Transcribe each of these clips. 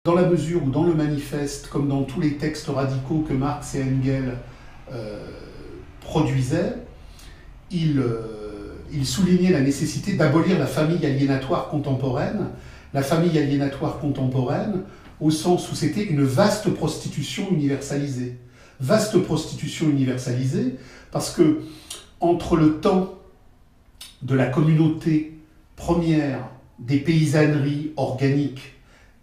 Dans la mesure où dans le manifeste, comme dans tous les textes radicaux que Marx et Engels produisaient, il soulignait la nécessité d'abolir la famille aliénatoire contemporaine, au sens où c'était une vaste prostitution universalisée. Vaste prostitution universalisée parce que entre le temps de la communauté première des paysanneries organiques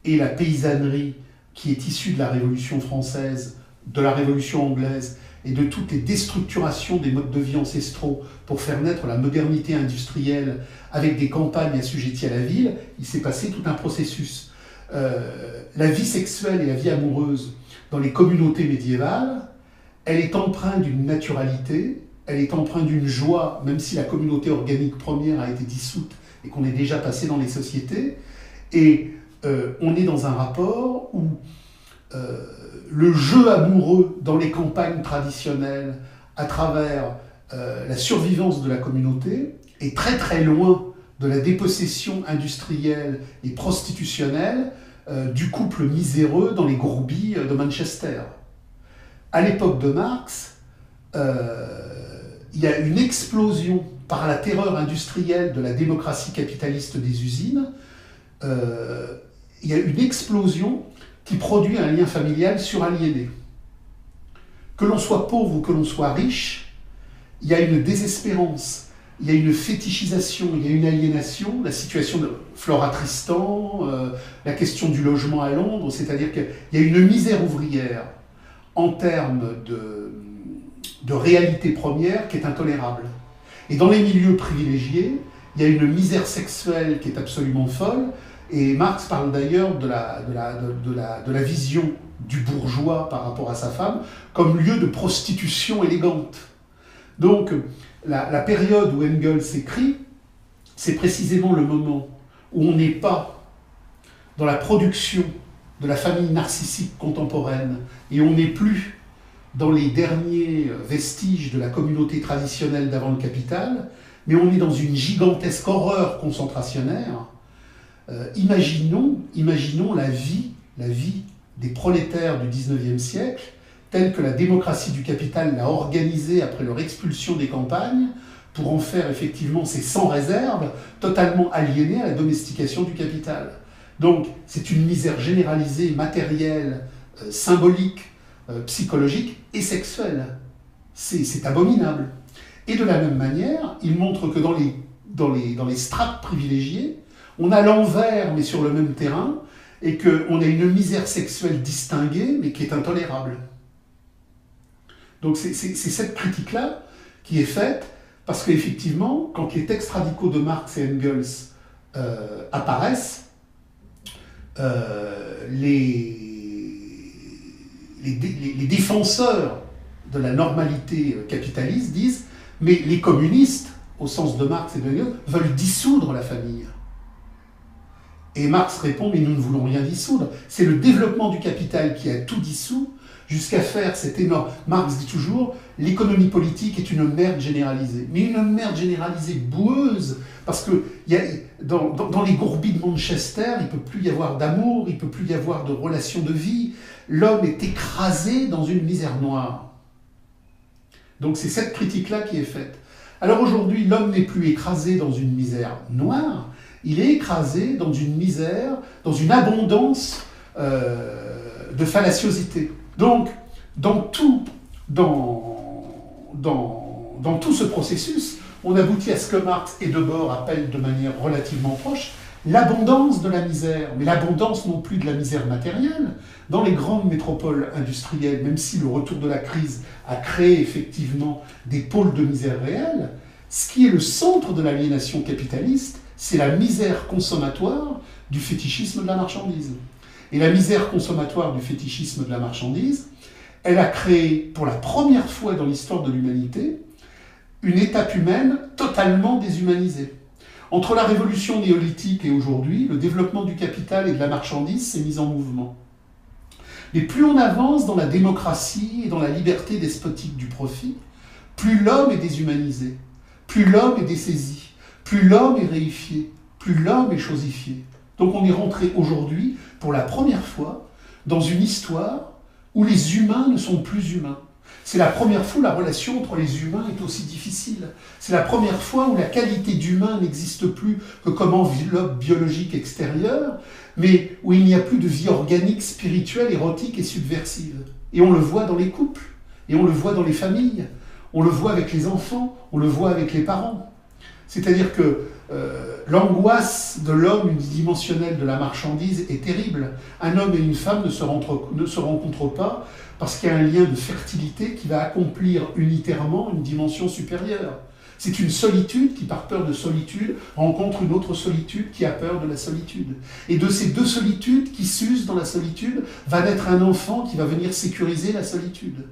et la paysannerie qui est issue de la Révolution française, de la Révolution anglaise et de toutes les déstructurations des modes de vie ancestraux pour faire naître la modernité industrielle avec des campagnes assujetties à la ville, il s'est passé tout un processus. La vie sexuelle et la vie amoureuse dans les communautés médiévales, elle est empreinte d'une naturalité, elle est empreinte d'une joie, même si la communauté organique première a été dissoute et qu'on est déjà passé dans les sociétés. Et on est dans un rapport où le jeu amoureux dans les campagnes traditionnelles, à travers la survivance de la communauté, est très très loin de la dépossession industrielle et prostitutionnelle du couple miséreux dans les gourbies de Manchester. À l'époque de Marx, il y a une explosion par la terreur industrielle de la démocratie capitaliste des usines. Il y a une explosion qui produit un lien familial suraliéné. Que l'on soit pauvre ou que l'on soit riche, il y a une désespérance, il y a une fétichisation, il y a une aliénation. La situation de Flora Tristan, la question du logement à Londres, c'est-à-dire qu'il y a une misère ouvrière en termes de réalité première qui est intolérable. Et dans les milieux privilégiés, il y a une misère sexuelle qui est absolument folle. Et Marx parle d'ailleurs de la vision du bourgeois par rapport à sa femme comme lieu de prostitution élégante. Donc, la période où Engels écrit, c'est précisément le moment où on n'est pas dans la production de la famille narcissique contemporaine et on n'est plus dans les derniers vestiges de la communauté traditionnelle d'avant le capital, mais on est dans une gigantesque horreur concentrationnaire. Imaginons la vie des prolétaires du XIXe siècle, telle que la démocratie du capital l'a organisée après leur expulsion des campagnes, pour en faire effectivement ces sans réserve, totalement aliénés à la domestication du capital. Donc c'est une misère généralisée, matérielle, symbolique, psychologique et sexuelle. C'est abominable. Et de la même manière, il montre que dans les strates privilégiées, on a l'envers, mais sur le même terrain, et qu'on a une misère sexuelle distinguée, mais qui est intolérable. Donc c'est cette critique-là qui est faite, parce qu'effectivement, quand les textes radicaux de Marx et Engels apparaissent, les défenseurs de la normalité capitaliste disent « mais les communistes, au sens de Marx et d'Engels, veulent dissoudre la famille ». Et Marx répond « mais nous ne voulons rien dissoudre, c'est le développement du capital qui a tout dissous, jusqu'à faire cet énorme... » Marx dit toujours « l'économie politique est une merde généralisée ». Mais une merde généralisée boueuse, parce que dans les gourbies de Manchester, il ne peut plus y avoir d'amour, il ne peut plus y avoir de relations de vie. L'homme est écrasé dans une misère noire. Donc c'est cette critique-là qui est faite. Alors aujourd'hui, l'homme n'est plus écrasé dans une misère noire, il est écrasé dans une misère, dans une abondance de fallaciosité. Donc, dans tout ce processus, on aboutit à ce que Marx et Debord appellent de manière relativement proche l'abondance de la misère, mais l'abondance non plus de la misère matérielle. Dans les grandes métropoles industrielles, même si le retour de la crise a créé effectivement des pôles de misère réelle, ce qui est le centre de l'aliénation capitaliste, c'est la misère consommatoire du fétichisme de la marchandise. Et la misère consommatoire du fétichisme de la marchandise, elle a créé, pour la première fois dans l'histoire de l'humanité, une étape humaine totalement déshumanisée. Entre la révolution néolithique et aujourd'hui, le développement du capital et de la marchandise s'est mis en mouvement. Mais plus on avance dans la démocratie et dans la liberté despotique du profit, plus l'homme est déshumanisé, plus l'homme est dessaisi, plus l'homme est réifié, plus l'homme est chosifié. Donc on est rentré aujourd'hui, pour la première fois, dans une histoire où les humains ne sont plus humains. C'est la première fois où la relation entre les humains est aussi difficile. C'est la première fois où la qualité d'humain n'existe plus que comme enveloppe biologique extérieure, mais où il n'y a plus de vie organique, spirituelle, érotique et subversive. Et on le voit dans les couples, et on le voit dans les familles, on le voit avec les enfants, on le voit avec les parents. C'est-à-dire que l'angoisse de l'homme unidimensionnel de la marchandise est terrible. Un homme et une femme ne se rencontrent pas parce qu'il y a un lien de fertilité qui va accomplir unitairement une dimension supérieure. C'est une solitude qui, par peur de solitude, rencontre une autre solitude qui a peur de la solitude. Et de ces deux solitudes qui s'usent dans la solitude, va naître un enfant qui va venir sécuriser la solitude.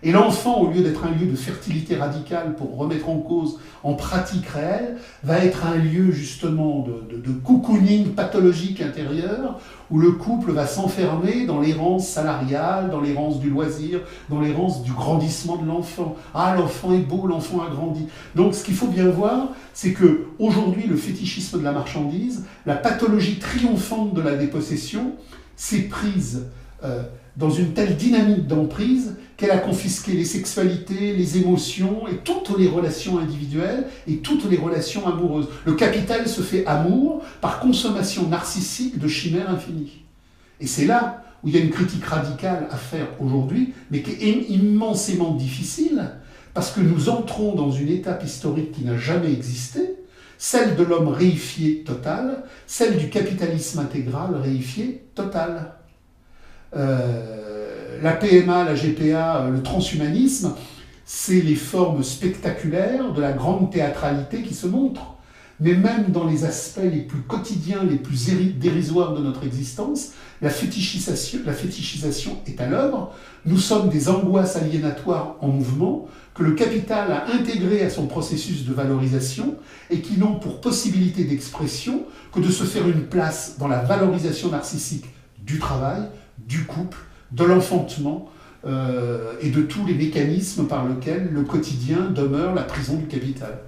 Et l'enfant, au lieu d'être un lieu de fertilité radicale pour remettre en cause, en pratique réelle, va être un lieu justement de cocooning pathologique intérieur, où le couple va s'enfermer dans l'errance salariale, dans l'errance du loisir, dans l'errance du grandissement de l'enfant. Ah, l'enfant est beau, l'enfant a grandi. Donc ce qu'il faut bien voir, c'est que aujourd'hui le fétichisme de la marchandise, la pathologie triomphante de la dépossession, s'est prise dans une telle dynamique d'emprise qu'elle a confisqué les sexualités, les émotions et toutes les relations individuelles et toutes les relations amoureuses. Le capital se fait amour par consommation narcissique de chimères infinies. Et c'est là où il y a une critique radicale à faire aujourd'hui, mais qui est immensément difficile, parce que nous entrons dans une étape historique qui n'a jamais existé, celle de l'homme réifié total, celle du capitalisme intégral réifié total. La PMA, la GPA, le transhumanisme, c'est les formes spectaculaires de la grande théâtralité qui se montrent. Mais même dans les aspects les plus quotidiens, les plus dérisoires de notre existence, la fétichisation est à l'œuvre. Nous sommes des angoisses aliénatoires en mouvement que le capital a intégrées à son processus de valorisation et qui n'ont pour possibilité d'expression que de se faire une place dans la valorisation narcissique du travail, du couple, de l'enfantement et de tous les mécanismes par lesquels le quotidien demeure la prison du capital.